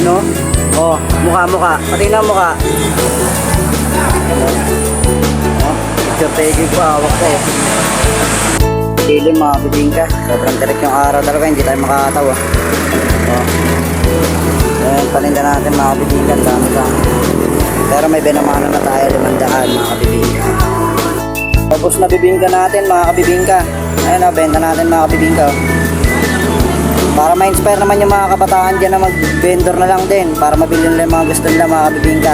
Ano? Oh, mukha. Pati na mukha. Oh, picture taking pa, hawak ko. Dilim mga bibingka. Sobrang tirik yung araw talaga, hindi tayo makakatawa. Oh. Ayan, paninda natin mga bibingka, dami. Pero may binamana na tayo 500 mga kabibingka. Tapos na bibingka natin mga kabibingka. Ayan, benta natin mga kabibingka. Para ma-inspire naman yung mga kabataan dyan na mag-vendor na lang din para mabili nila yung mga gusto nila mga kabibingka.